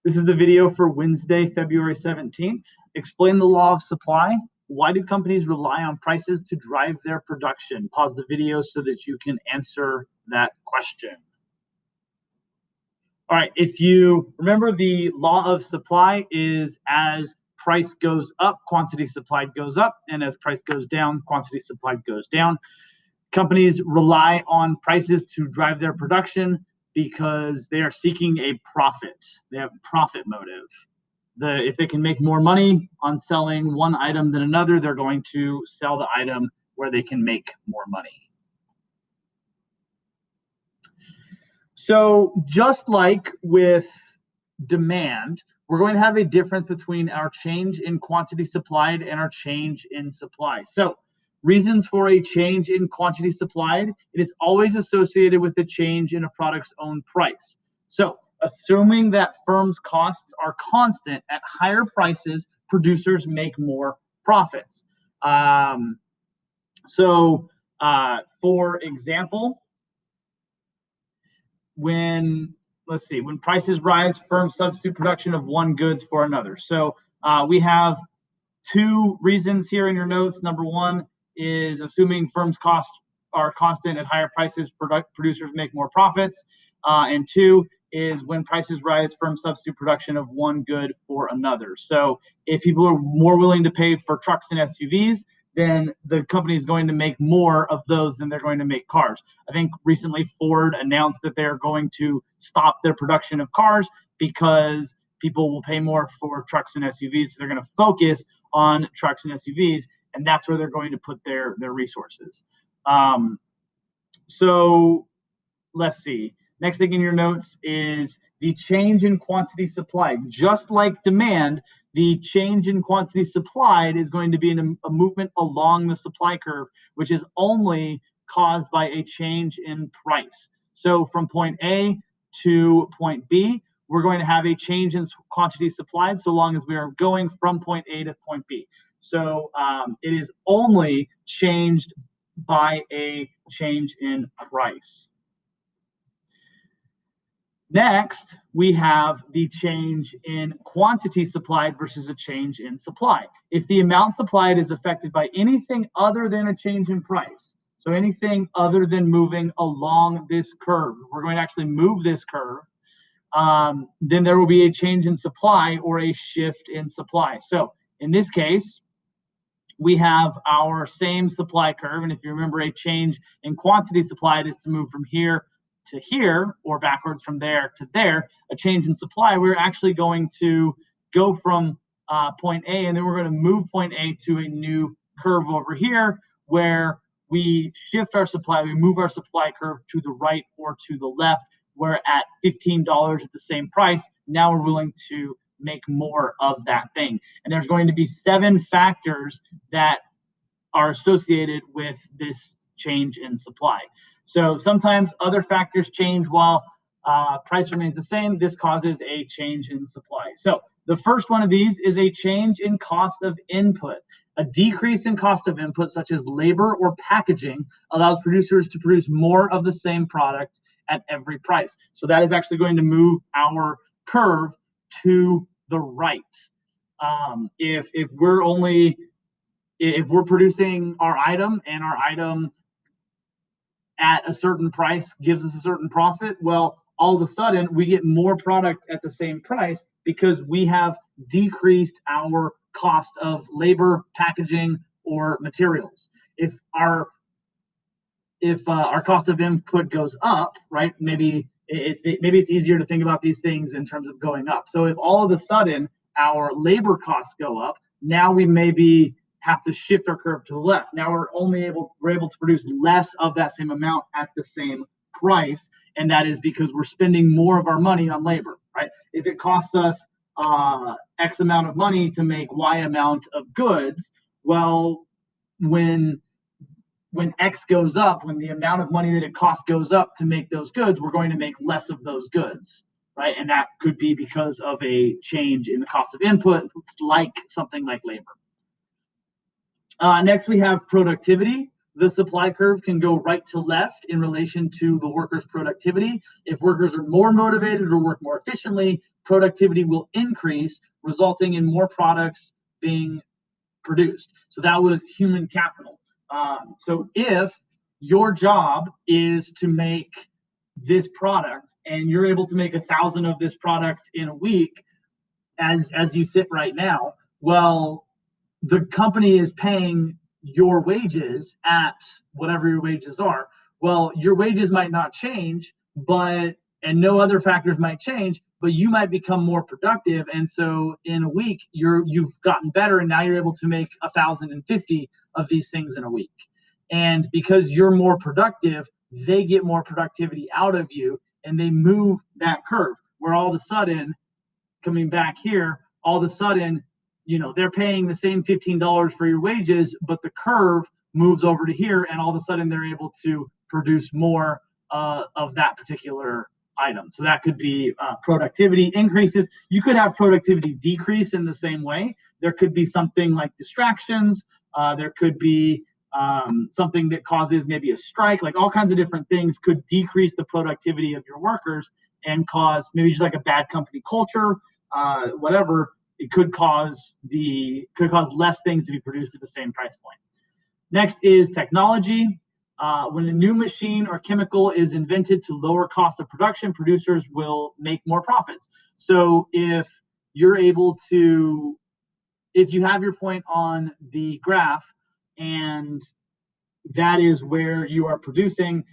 This is the video for Wednesday, February 17th. Explain the law of supply. Why do companies rely on prices to drive their production? Pause the video so that you can answer that question. All right, if you remember, the law of supply is as price goes up, quantity supplied goes up, and as price goes down, quantity supplied goes down. Companies rely on prices to drive their production because they are seeking a profit. They have profit motive. If they can make more money on selling one item than another, they're going to sell the item where they can make more money. So just like with demand, we're going to have a difference between our change in quantity supplied and our change in supply. So reasons for a change in quantity supplied, it is always associated with the change in a product's own price. So assuming that firms' costs are constant at higher prices, producers make more profits. For example, when prices rise, firms substitute production of one goods for another. So we have two reasons here in your notes. Number one is assuming firms' costs are constant at higher prices, producers make more profits. And two is when prices rise, firms substitute production of one good for another. So if people are more willing to pay for trucks and SUVs, then the company is going to make more of those than they're going to make cars. I think recently Ford announced that they're going to stop their production of cars because people will pay more for trucks and SUVs. So they're going to focus on trucks and SUVs, and that's where they're going to put their resources. So let's see. Next thing in your notes is the change in quantity supplied. Just like demand, the change in quantity supplied is going to be a movement along the supply curve, which is only caused by a change in price. So from point A to point B, we're going to have a change in quantity supplied so long as we are going from point A to point B. So it is only changed by a change in price. Next, we have the change in quantity supplied versus a change in supply. If the amount supplied is affected by anything other than a change in price, so anything other than moving along this curve, we're going to actually move this curve, then there will be a change in supply or a shift in supply. So in this case, we have our same supply curve. And if you remember, a change in quantity supplied is to move from here to here or backwards from there to there. A change in supply, we're actually going to go from point A, and then we're going to move point A to a new curve over here where we shift our supply, we move our supply curve to the right or to the left. We're at $15 at the same price. Now we're willing to make more of that thing. And there's going to be 7 factors that are associated with this change in supply. So sometimes other factors change while price remains the same. This causes a change in supply. So the first one of these is a change in cost of input. A decrease in cost of input, such as labor or packaging, allows producers to produce more of the same product at every price. So that is actually going to move our curve to the right. If we're producing our item and our item at a certain price gives us a certain profit, well, all of a sudden we get more product at the same price because we have decreased our cost of labor, packaging, or materials. If our cost of input goes up, right? Maybe it's easier to think about these things in terms of going up. So if all of a sudden our labor costs go up, now we maybe have to shift our curve to the left. Now we're able to produce less of that same amount at the same price, and that is because we're spending more of our money on labor, right? If it costs us X amount of money to make Y amount of goods, well, when X goes up, when the amount of money that it costs goes up to make those goods, we're going to make less of those goods, right? And that could be because of a change in the cost of input, like something like labor. Next, we have productivity. The supply curve can go right to left in relation to the workers' productivity. If workers are more motivated or work more efficiently, productivity will increase, resulting in more products being produced. So that was human capital. So if your job is to make this product and you're able to make 1,000 of this product in a week, as you sit right now, well, the company is paying your wages at whatever your wages are. Well, your wages might not change, and no other factors might change, but you might become more productive. And so in a week, you've gotten better, and now you're able to make 1,050 of these things in a week. And because you're more productive, they get more productivity out of you, and they move that curve where all of a sudden, coming back here, all of a sudden, they're paying the same $15 for your wages, but the curve moves over to here, and all of a sudden they're able to produce more of that particular item. So that could be productivity increases. You could have productivity decrease in the same way. There could be something like distractions. There could be something that causes maybe a strike. Like all kinds of different things could decrease the productivity of your workers and cause maybe just like a bad company culture, whatever. It could cause less things to be produced at the same price point. Next is technology. When a new machine or chemical is invented to lower cost of production, producers will make more profits. So if you have your point on the graph, and that is where you are producing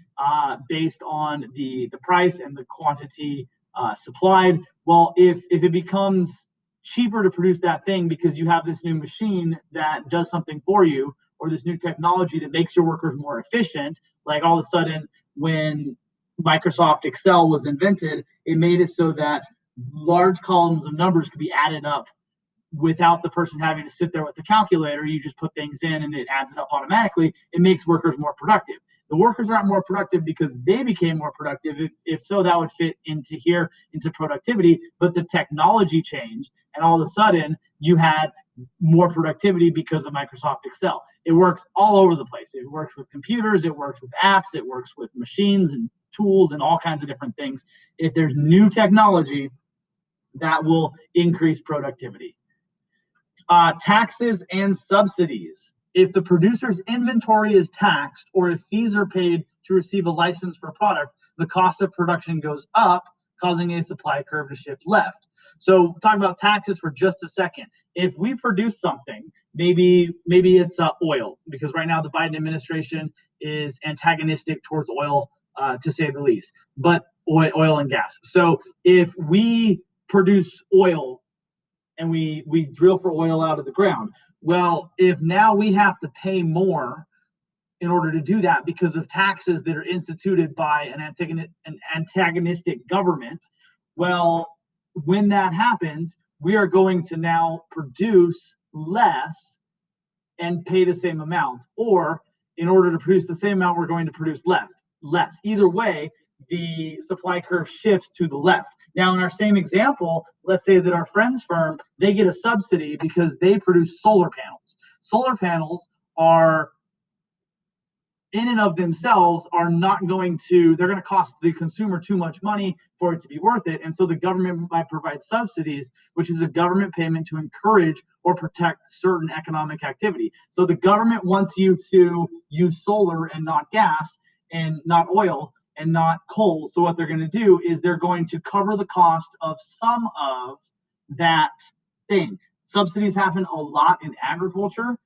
based on the price and the quantity supplied. Well, if it becomes cheaper to produce that thing because you have this new machine that does something for you, or this new technology that makes your workers more efficient, like all of a sudden when Microsoft Excel was invented, it made it so that large columns of numbers could be added up without the person having to sit there with the calculator. You just put things in and it adds it up automatically. It makes workers more productive. The workers aren't more productive because they became more productive. If so, that would fit into productivity, but the technology changed, and all of a sudden you had more productivity because of Microsoft Excel. It works all over the place. It works with computers, it works with apps, it works with machines and tools and all kinds of different things. If there's new technology, that will increase productivity. Taxes and subsidies. If the producer's inventory is taxed, or if fees are paid to receive a license for a product, the cost of production goes up, causing a supply curve to shift left. So talk about taxes for just a second. If we produce something, maybe it's oil, because right now the Biden administration is antagonistic towards oil, to say the least, but oil and gas. So if we produce oil and we drill for oil out of the ground, well, if now we have to pay more in order to do that because of taxes that are instituted by an antagonistic government, well, when that happens, we are going to now produce less and pay the same amount. Or in order to produce the same amount, we're going to produce less. Either way, the supply curve shifts to the left. Now, in our same example, let's say that our friend's firm, they get a subsidy because they produce solar panels. Solar panels are, in and of themselves, they're going to cost the consumer too much money for it to be worth it. And so the government might provide subsidies, which is a government payment to encourage or protect certain economic activity. So the government wants you to use solar and not gas and not oil and not coal. So what they're going to do is they're going to cover the cost of some of that thing. Subsidies happen a lot in agriculture.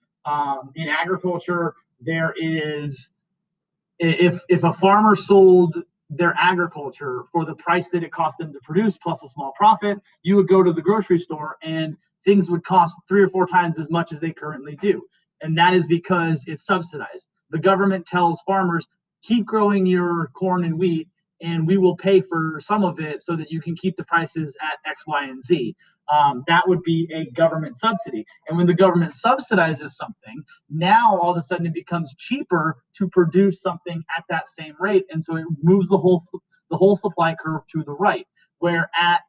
In agriculture, there is, if a farmer sold their agriculture for the price that it cost them to produce plus a small profit, you would go to the grocery store and things would cost 3 or 4 times as much as they currently do. And that is because it's subsidized. The government tells farmers, keep growing your corn and wheat, and we will pay for some of it so that you can keep the prices at X, Y, and Z. That would be a government subsidy. And when the government subsidizes something, now all of a sudden it becomes cheaper to produce something at that same rate. And so it moves the whole supply curve to the right, where at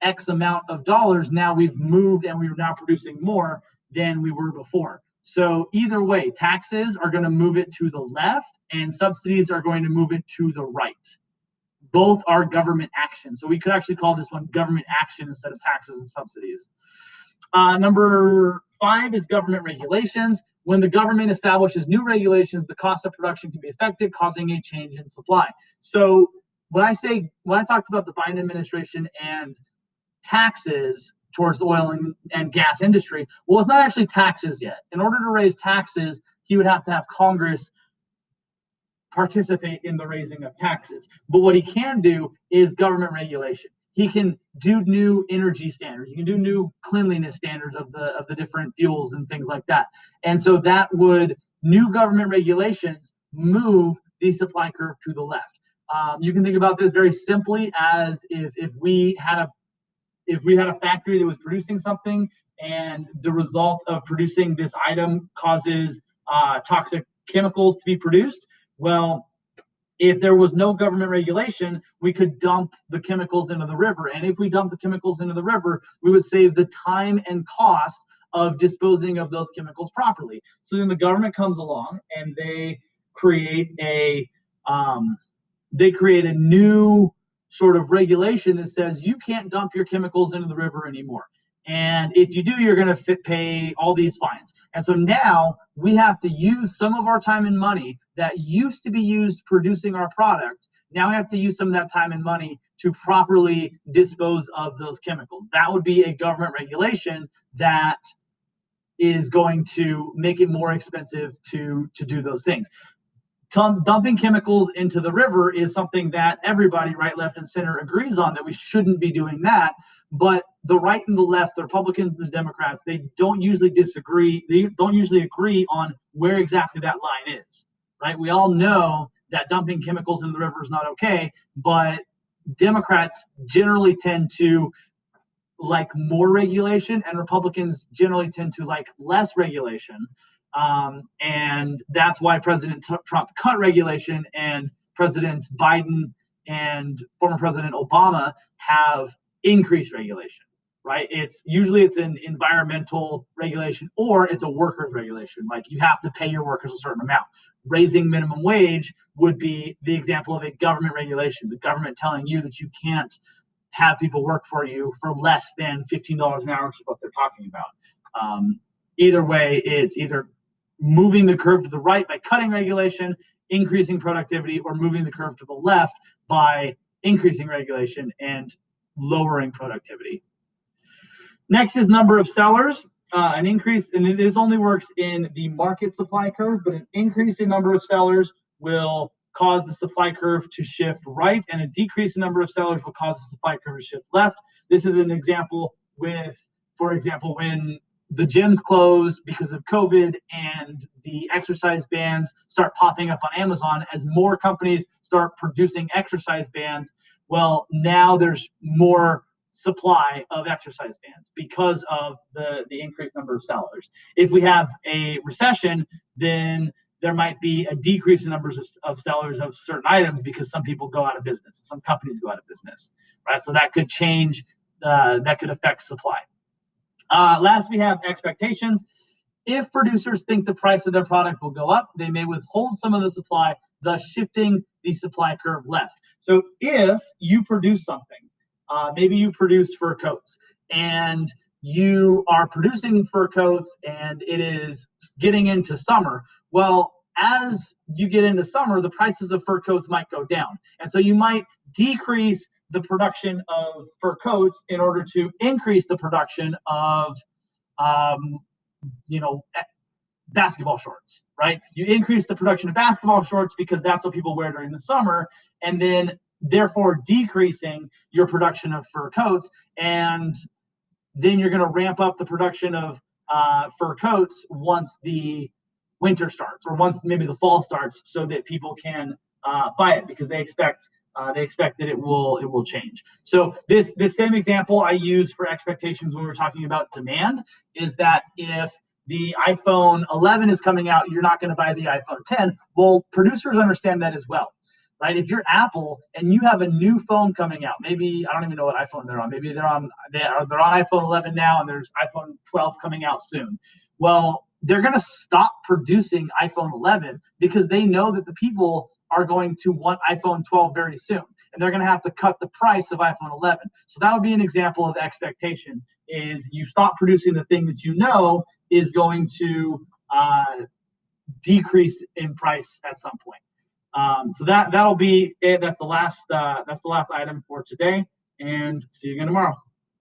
X amount of dollars, now we've moved and we're now producing more than we were before. So either way, taxes are going to move it to the left and subsidies are going to move it to the right. Both are government action. So we could actually call this one government action instead of taxes and subsidies. Number 5 is government regulations. When the government establishes new regulations, the cost of production can be affected, causing a change in supply. So when I talked about the Biden administration and taxes towards the oil and gas industry, well, it's not actually taxes yet. In order to raise taxes, he would have to have Congress participate in the raising of taxes. But what he can do is government regulation. He can do new energy standards. He can do new cleanliness standards of the different fuels and things like that. And so that would, new government regulations move the supply curve to the left. You can think about this very simply as if we had a factory that was producing something and the result of producing this item causes toxic chemicals to be produced. Well, if there was no government regulation, we could dump the chemicals into the river. And if we dump the chemicals into the river, we would save the time and cost of disposing of those chemicals properly. So then the government comes along and they create a new sort of regulation that says you can't dump your chemicals into the river anymore. And if you do, you're going to pay all these fines. And so now we have to use some of our time and money that used to be used producing our product. Now we have to use some of that time and money to properly dispose of those chemicals. That would be a government regulation that is going to make it more expensive to do those things. Dumping chemicals into the river is something that everybody, right, left, and center agrees on, that we shouldn't be doing that. But the right and the left, the Republicans and the Democrats, they don't usually disagree. They don't usually agree on where exactly that line is, right? We all know that dumping chemicals into the river is not okay, but Democrats generally tend to like more regulation, and Republicans generally tend to like less regulation. And that's why President Trump cut regulation, and Presidents Biden and former President Obama have increased regulation, right? It's an environmental regulation or it's a workers regulation. Like you have to pay your workers a certain amount. Raising minimum wage would be the example of a government regulation, the government telling you that you can't have people work for you for less than $15 an hour, which is what they're talking about. Either way, it's either moving the curve to the right by cutting regulation, increasing productivity, or moving the curve to the left by increasing regulation and lowering productivity. Next is number of sellers. An increase, and this only works in the market supply curve, but an increase in number of sellers will cause the supply curve to shift right, and a decrease in number of sellers will cause the supply curve to shift left. This is an example for example, when the gyms close because of COVID and the exercise bands start popping up on Amazon, as more companies start producing exercise bands, well, now there's more supply of exercise bands because of the increased number of sellers. If we have a recession, then there might be a decrease in numbers of sellers of certain items because some people go out of business, some companies go out of business, right? So that could change, that could affect supply. Last, we have expectations. If producers think the price of their product will go up, they may withhold some of the supply, thus shifting the supply curve left. So if you produce something, maybe you produce fur coats, and you are producing fur coats and it is getting into summer, well, as you get into summer, the prices of fur coats might go down. And so you might decrease the production of fur coats in order to increase the production of, basketball shorts, right? You increase the production of basketball shorts because that's what people wear during the summer, and then therefore decreasing your production of fur coats. And then you're going to ramp up the production of fur coats once the winter starts, or once maybe the fall starts, so that people can buy it because they expect that it will change. So this same example I use for expectations when we're talking about demand is that if the iPhone 11 is coming out, you're not going to buy the iPhone 10. Well, producers understand that as well, right? If you're Apple and you have a new phone coming out, maybe I don't even know what iPhone they're on. Maybe they're on iPhone 11 now, and there's iPhone 12 coming out soon. Well, they're going to stop producing iPhone 11 because they know that the people are going to want iPhone 12 very soon. and they're going to have to cut the price of iPhone 11. So that would be an example of expectations, is you stop producing the thing that you know is going to decrease in price at some point. So that'll be it. That's the last item for today, and see you again tomorrow.